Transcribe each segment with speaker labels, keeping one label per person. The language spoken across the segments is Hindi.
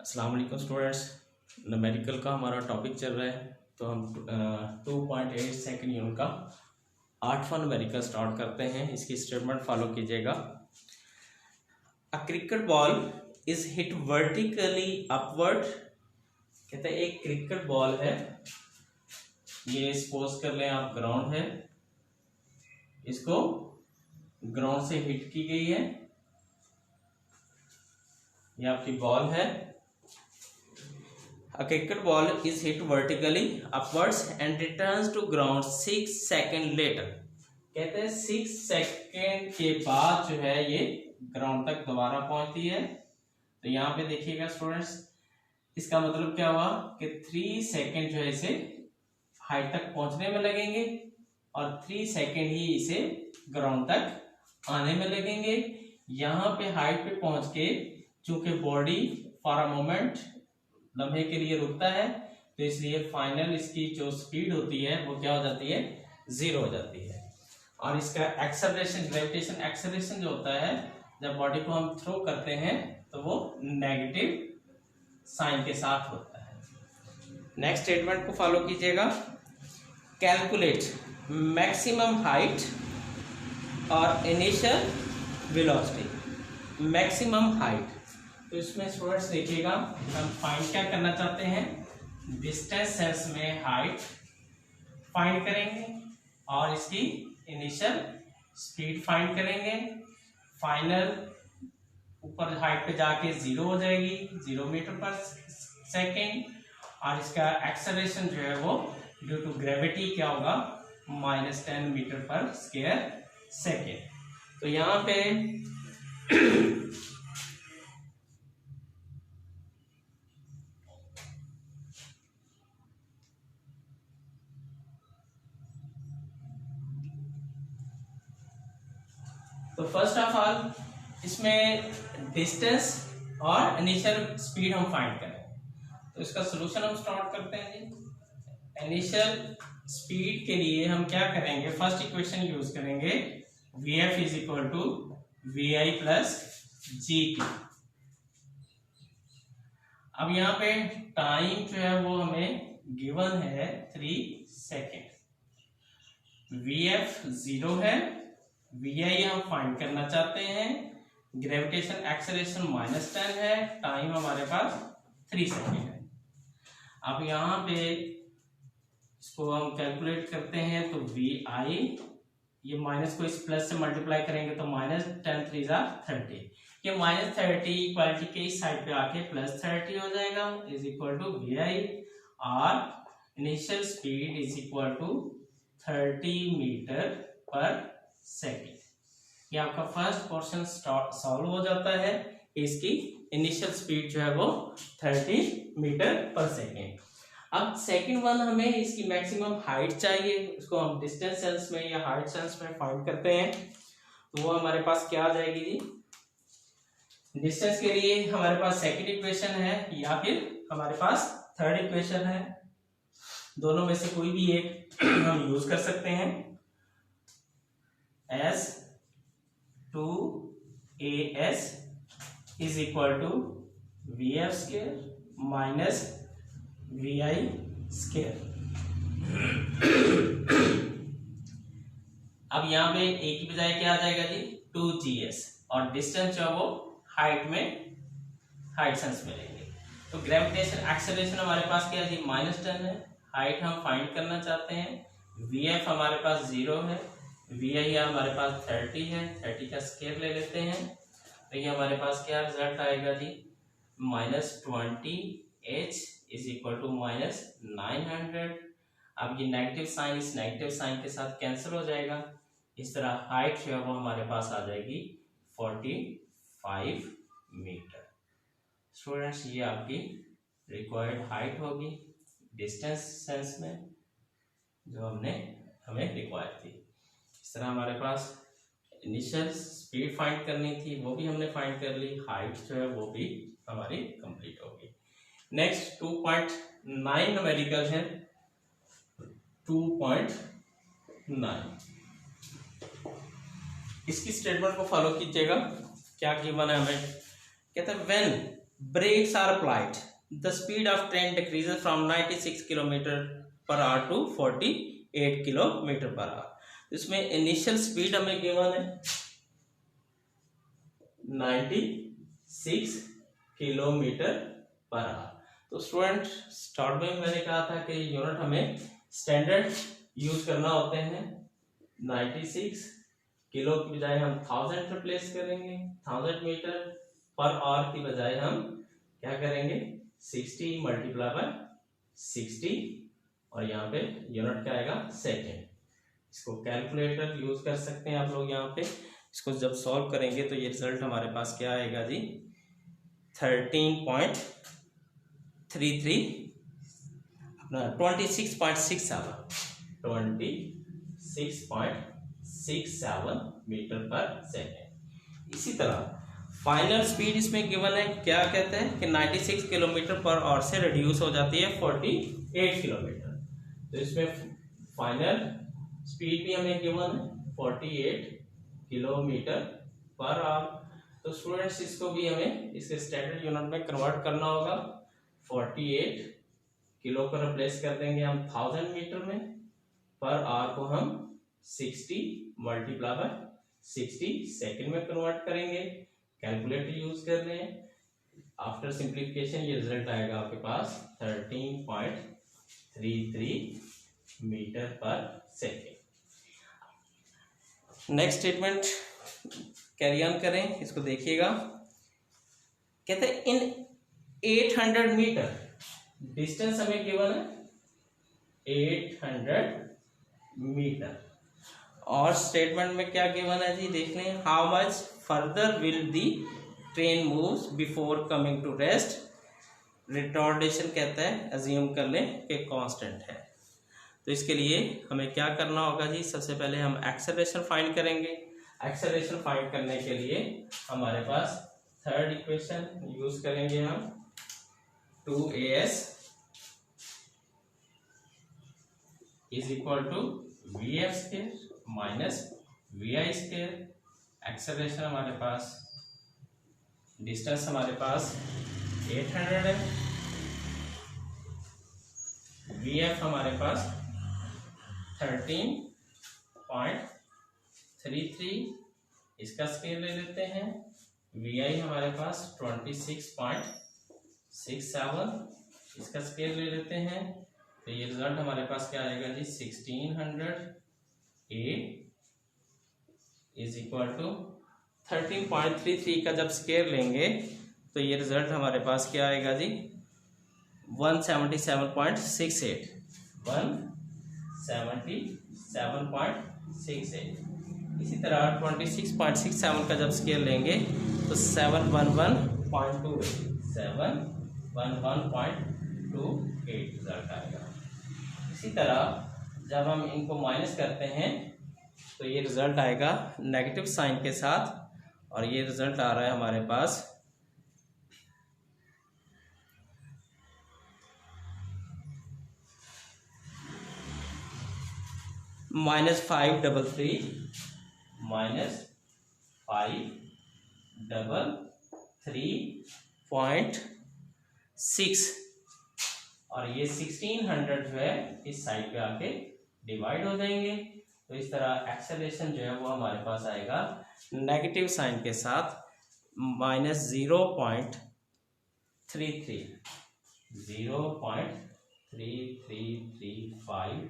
Speaker 1: अस्सलाम वालेकुम स्टूडेंट्स। न्यूमेरिकल का हमारा टॉपिक चल रहा है, तो हम 2.8 सेकेंड यूनिट का 8वां न्यूमेरिकल स्टार्ट करते हैं। इसकी स्टेटमेंट फॉलो कीजिएगा। A cricket ball is hit vertically upward. कहते हैं एक क्रिकेट बॉल है, ये सपोज कर लें आप ग्राउंड है, इसको ग्राउंड से हिट की गई है, ये आपकी बॉल है। A cricket ball is hit vertically upwards and returns to ground 6 seconds later। कहते हैं 6 सेकेंड के बाद जो है ये ग्राउंड तक दोबारा पहुंचती है। तो यहाँ पे देखिएगा स्टूडेंट्स, इसका मतलब क्या हुआ कि 3 सेकेंड जो है इसे हाइट तक पहुंचने में लगेंगे और 3 सेकेंड ही इसे ग्राउंड तक आने में लगेंगे। यहाँ पे हाइट पे पहुंच के चूंकि बॉडी फॉर अ मोमेंट लम्हे के लिए रुकता है, तो इसलिए फाइनल इसकी जो स्पीड होती है वो क्या हो जाती है, 0 हो जाती है। और इसका एक्सेलरेशन, ग्रेविटेशन एक्सेलरेशन जो होता है, जब बॉडी को हम थ्रो करते हैं तो वो नेगेटिव साइन के साथ होता है। नेक्स्ट स्टेटमेंट को फॉलो कीजिएगा। कैलकुलेट मैक्सिमम हाइट और इनिशियल वेलोसिटी। मैक्सिमम हाइट, तो इसमें स्टूडेंट्स देखिएगा, हम फाइंड क्या करना चाहते हैं, डिस्टेंस सेंस में हाइट फाइंड करेंगे और इसकी इनिशियल स्पीड फाइंड करेंगे। फाइनल ऊपर हाइट पे जाके 0 हो जाएगी, 0 मीटर पर सेकेंड। और इसका एक्सेलरेशन जो है वो ड्यू टू ग्रेविटी क्या होगा, -10 मीटर पर स्क्वायर सेकेंड। तो यहाँ पे तो फर्स्ट ऑफ ऑल इसमें डिस्टेंस और इनिशियल स्पीड हम फाइंड करें, तो इसका सॉल्यूशन हम स्टार्ट करते हैं जी। इनिशियल स्पीड के लिए हम क्या करेंगे, फर्स्ट इक्वेशन यूज करेंगे, Vf is equal to Vi plus Gt। अब यहाँ पे टाइम जो है वो हमें गिवन है 3 सेकेंड। Vf 0 है, Vi हम फाइंड करना चाहते हैं, ग्रेविटेशन एक्सेलरेशन -10 है, टाइम हमारे पास 3 सेकेंड है। अब यहाँ पे इसको हम कैलकुलेट करते हैं, तो Vi, ये माइनस को इस प्लस से मल्टीप्लाई करेंगे तो -10 3 30, ये -30 इक्वालिटी के इस साइड पे आके +30 हो जाएगा, इज इक्वल टू Vi। और initial speed is equal to 30 metre per second. ये आपका फर्स्ट क्वेश्चन सॉल्व हो जाता है। इसकी इनिशियल स्पीड जो है वो 30 मीटर पर सेकेंड। अब सेकंड वन, हमें इसकी मैक्सिमम हाइट चाहिए, उसको हम डिस्टेंस सेंस में या हाइट सेंस में फाइंड करते हैं। तो वो हमारे पास क्या आ जाएगी जी, डिस्टेंस के लिए हमारे पास सेकंड इक्वेशन है या फिर हमारे पास थर्ड इक्वेशन है, दोनों में से कोई भी एक हम यूज कर सकते हैं। S 2as is equal to Vf square minus Vi square. अब यहाँ पे a की बजाय क्या आ जाएगा जी, 2gs, और डिस्टेंस जो है वो हाइट में हाइट सेंस में लेंगे। तो ग्रेविटेशन एक्सेलरेशन हमारे पास क्या है जी, -10 है, हाइट हम फाइंड करना चाहते हैं, Vf हमारे पास 0 है, Vi हमारे पास 30 है, 30 का स्क्वायर ले लेते हैं, तो ये हमारे पास क्या रिजल्ट आएगा जी, -20h इज इक्वल टू -900। अब ये नेगेटिव साइन इस नेगेटिव साइन के साथ कैंसिल हो जाएगा, इस तरह हाइट जो है वो हमारे पास आ जाएगी 45 मीटर। स्टूडेंट्स, ये आपकी रिक्वायर्ड हाइट होगी डिस्टेंस सेंस में जो हमें रिक्वायर थी। इस तरह हमारे पास इनिशियल स्पीड फाइंड करनी थी, वो भी हमने फाइंड कर ली, हाइट जो है वो भी हमारी कंप्लीट होगी। नेक्स्ट 2.9 न्यूमेरिकल है। 2.9 इसकी स्टेटमेंट को फॉलो कीजिएगा। क्या गिवन है हमें, कहते हैं when brakes are applied, the speed of train decreases from 96 km/h to 48 km/h। इसमें इनिशियल स्पीड हमें गिवन है 96 km/h। तो स्टूडेंट स्टार्ट में मैंने कहा था कि यूनिट हमें स्टैंडर्ड यूज करना होते हैं। 96 किलो की बजाय हम 1000 रिप्लेस करेंगे, 1000 मीटर पर आवर की बजाय हम क्या करेंगे 60 × 60 और यहाँ पे यूनिट क्या आएगा सेकेंड। इसको कैलकुलेटर यूज कर सकते हैं आप लोग। यहाँ पे इसको जब सॉल्व करेंगे तो ये रिजल्ट हमारे पास क्या आएगा जी 13.33 अपना 26.67 मीटर पर सेकेंड। इसी तरह फाइनल स्पीड इसमें गिवन है, क्या कहते हैं कि 96 km/h से रिड्यूस हो जाती है 48 किलोमीटर। तो इसमें फाइनल स्पीड भी हमें गिवन है 48 km/h। तो स्टूडेंट्स इसको भी हमें इसके स्टैंडर्ड यूनिट में कन्वर्ट करना होगा। 48 किलो को रिप्लेस कर देंगे हम 1000 मीटर में, पर आवर को हम 60 × 60 सेकंड में कन्वर्ट करेंगे। कैलकुलेटर यूज कर रहे हैं। आफ्टर सिंप्लीफिकेशन ये रिजल्ट आएगा आपके पास 13.33 metre per second. Next statement carry on करें, इसको देखिएगा। कहते हैं इन 800 मीटर डिस्टेंस हमें गिवन है 800 मीटर और स्टेटमेंट में क्या गिवन है जी देख लें। How much further will the train moves before coming to rest. Retardation कहता है अज्यूम कर लें कि कांस्टेंट है। तो इसके लिए हमें क्या करना होगा जी, सबसे पहले हम एक्सेलरेशन फाइंड करेंगे। एक्सेलरेशन फाइंड करने के लिए हमारे पास थर्ड इक्वेशन यूज करेंगे हम 2as is equal to vf square minus vi square. Acceleration हमारे पास, डिस्टेंस हमारे पास 800 है, vf हमारे पास 13.33, इसका स्केल ले लेते हैं। vi हमारे पास 26.67, इसका स्केल ले लेते हैं। तो ये रिजल्ट हमारे पास क्या आएगा जी 1600 a इज इक्वल टू 13.33 का जब स्केल लेंगे तो ये रिजल्ट हमारे पास क्या आएगा जी 177.68 177.68। इसी तरह 26.67 का जब स्केल लेंगे तो 711.28 रिजल्ट आएगा। इसी तरह जब हम इनको माइनस करते हैं तो ये रिजल्ट आएगा नेगेटिव साइन के साथ और ये रिजल्ट आ रहा है हमारे पास -533.6 और ये 1600 जो है इस साइड पे आके डिवाइड हो जाएंगे। तो इस तरह एक्सेलरेशन जो है वो हमारे पास आएगा नेगेटिव साइन के साथ -0.3335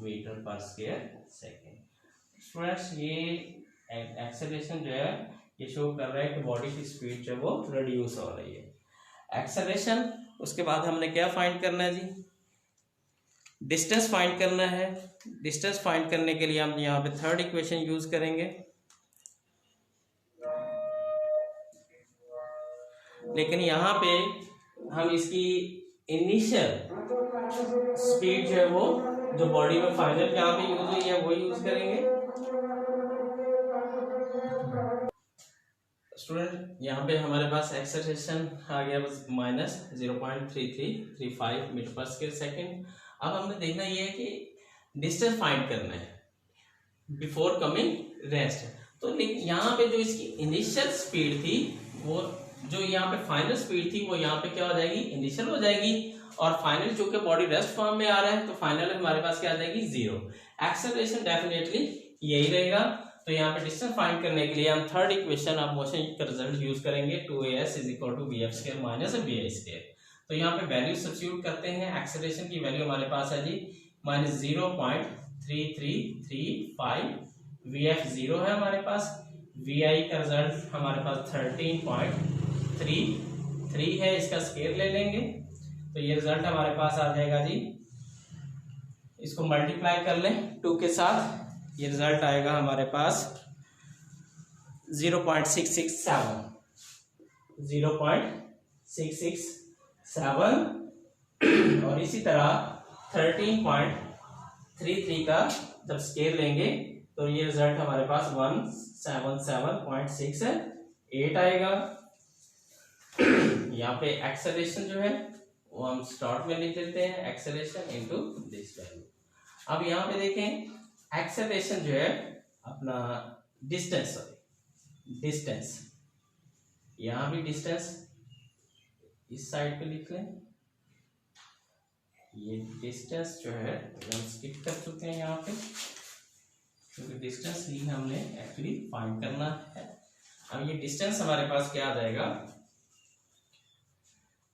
Speaker 1: मीटर पर स्क्वायर सेकेंड। स्टूडेंट्स ये एक्सेलरेशन जो है ये शो कर रहा है कि बॉडी की स्पीड जो है वो रिड्यूस हो रही है। एक्सेलरेशन उसके बाद हमने क्या फाइंड करना है जी, डिस्टेंस फाइंड करना है। डिस्टेंस फाइंड करने के लिए हम यहाँ पे थर्ड इक्वेशन यूज करेंगे, लेकिन यहाँ पे हम इसकी इनिशियल स्पीड जो है वो जो बॉडी में फाइनल यहाँ पे यूज हुई है वो यूज करेंगे। स्टूडेंट यहाँ पे हमारे पास एक्सेलरेशन आ गया बस -0.3335 मीटर पर स्क्वायर सेकेंड। अब हमने देखना ये है कि डिस्टेंस फाइंड करना है बिफोर कमिंग रेस्ट। तो यहाँ पे जो इसकी इनिशियल स्पीड थी वो जो यहाँ पे फाइनल स्पीड थी वो यहाँ पे क्या हो जाएगी, इनिशियल हो जाएगी, और फाइनल चूंकि बॉडी रेस्ट फॉर्म में आ रहा है तो फाइनल हमारे पास क्या आ जाएगी, 0। एक्सेलरेशन डेफिनेटली यही रहेगा। तो यहाँ पे डिस्टेंस फाइंड करने के लिए हम थर्ड इक्वेशन ऑफ मोशन का रिजल्ट यूज करेंगे, 2as = vf² - vi²। तो यहाँ पे वैल्यू सब्स्टिट्यूट करते हैं। एक्सेलरेशन की वैल्यू हमारे पास है जी -0.3335, vf 0 है हमारे पास, vi का रिजल्ट हमारे पास 13.33 है, इसका स्केयर ले लेंगे तो ये रिजल्ट हमारे पास आ जाएगा जी, इसको मल्टीप्लाई कर लें 2 के साथ, ये रिजल्ट आएगा हमारे पास 0.667, 0.667, और इसी तरह 13.33 का जब स्केल लेंगे तो ये रिजल्ट हमारे पास 177.68 आएगा। यहाँ पे एक्सेलरेशन जो है वो हम स्टार्ट में लिख देते हैं, एक्सेलरेशन इनटू दिस वैल्यू। अब यहाँ पे देखें एक्सेलरेशन जो है अपना डिस्टेंस, यहाँ भी डिस्टेंस इस साइड पे लिख लें, ये डिस्टेंस जो है हम स्किप कर चुके हैं यहाँ पे, क्योंकि डिस्टेंस ही हमने एक्चुअली फाइंड करना है। अब ये डिस्टेंस हमारे पास क्या आ जाएगा,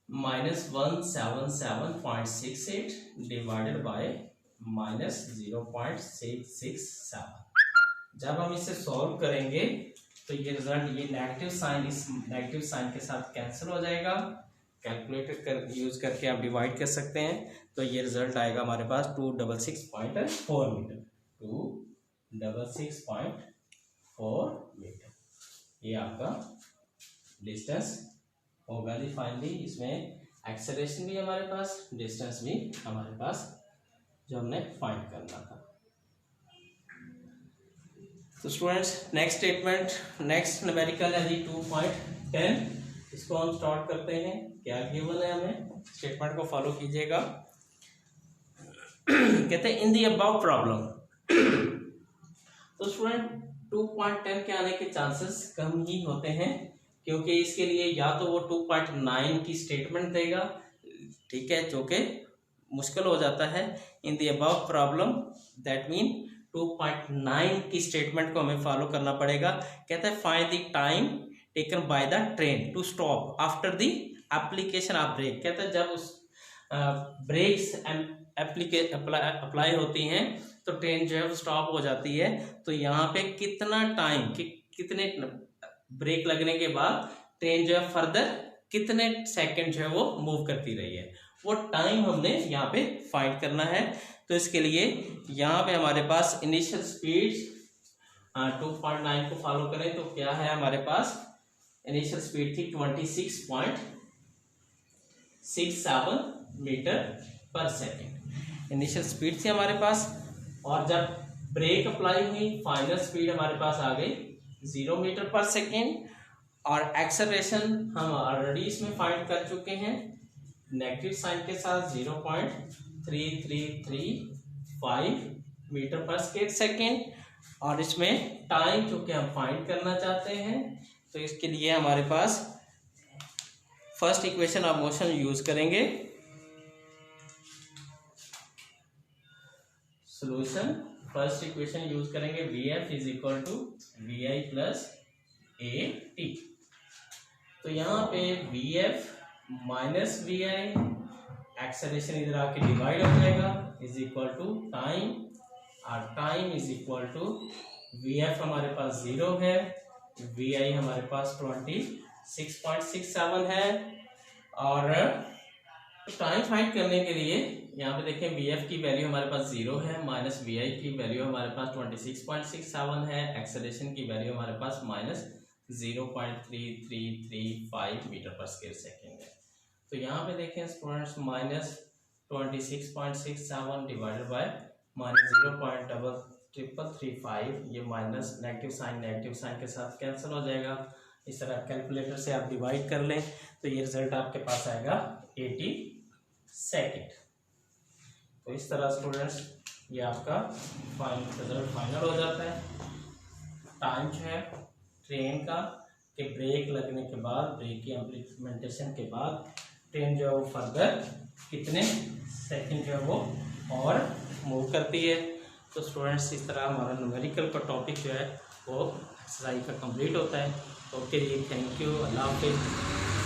Speaker 1: -177.68 डिवाइडेड बाय -0.667। जब हम इसे सॉल्व करेंगे तो ये रिजल्ट, ये नेगेटिव साइन इस नेगेटिव साइन के साथ कैंसिल हो जाएगा, कैलकुलेटर यूज करके आप डिवाइड कर सकते हैं, तो ये रिजल्ट आएगा हमारे पास 266.4 मीटर, 266.4 मीटर, ये आपका डिस्टेंस होगा जी। फाइनली इसमें एक्सेलरेशन भी हमारे पास, डिस्टेंस भी हमारे पास जो हमने फाइंड करना था। तो students next statement, next numerical है जी 2.10, इसको हम स्टार्ट करते हैं। क्या गिवन है, हमें स्टेटमेंट को फॉलो कीजिएगा। कहते हैं इन दी अबव प्रॉब्लम, तो स्टूडेंट 2.10 के आने के चांसेस कम ही होते हैं, क्योंकि इसके लिए या तो वो 2.9 की स्टेटमेंट देगा, ठीक है, जो कि मुश्किल हो जाता है। In the above problem that mean 2.9 की स्टेटमेंट को हमें फॉलो करना पड़ेगा। कहता है find the time taken by the train to stop after the application of brake. कहता है जब उस ब्रेक्स अप्लाई होती हैं तो ट्रेन जो है वो स्टॉप हो जाती है, तो यहाँ पे कितना टाइम, कितने ब्रेक लगने के बाद ट्रेन जो है फर्दर कितने सेकंड जो है वो मूव करती रही है, वो टाइम हमने यहाँ पे फाइंड करना है। तो इसके लिए यहाँ पे हमारे पास इनिशियल स्पीड 2.9 को फॉलो करें तो क्या है हमारे पास, इनिशियल स्पीड थी 26.67 metre per second, initial speed थी हमारे पास, और जब ब्रेक अप्लाई हुई फाइनल स्पीड हमारे पास आ गई 0 मीटर पर सेकेंड, और एक्सेलरेशन हम ऑलरेडी इसमें फाइंड कर चुके हैं नेगेटिव साइन के साथ 0.3335 मीटर पर सेकेंड, और इसमें टाइम चूंकि हम फाइंड करना चाहते हैं तो इसके लिए हमारे पास first equation of motion use करेंगे। सॉल्यूशन, फर्स्ट इक्वेशन यूज करेंगे, Vf = Vi + AT। तो यहाँ पे Vf - Vi, एक्सेलरेशन इधर आके डिवाइड हो जाएगा, = टाइम, और टाइम = Vf हमारे पास 0 है, Vi हमारे पास 26.67 है, और टाइम फाइंड करने के लिए यहाँ पे देखें Vf की वैल्यू हमारे पास 0 है, माइनस Vi की वैल्यू हमारे पास 26.67 है, एक्सेलरेशन की वैल्यू हमारे पास -0.3335 मीटर पर स्क्वायर सेकेंड है। तो यहाँ पे देखें स्टूडेंट्स -26.67 डिवाइडेड बाय -0.3335, ये माइनस नेगेटिव साइन के साथ कैंसिल हो जाएगा। इस तरह कैलकुलेटर से आप डिवाइड कर लें तो ये रिजल्ट आपके पास आएगा 80 सेकेंड। तो इस तरह स्टूडेंट्स ये आपका रिजल्ट फाइनल हो जाता है। टाइम जो है ट्रेन का कि ब्रेक लगने के बाद, ब्रेक की इम्प्लीमेंटेशन के बाद ट्रेन जो है वो फर्दर कितने सेकंड जो है वो और मूव करती है। तो स्टूडेंट्स इस तरह हमारा न्यूमेरिकल का टॉपिक जो है वो एक्सरसाइज का कंप्लीट होता है। ओके जी, थैंक यू, अल्लाह हाफिज़।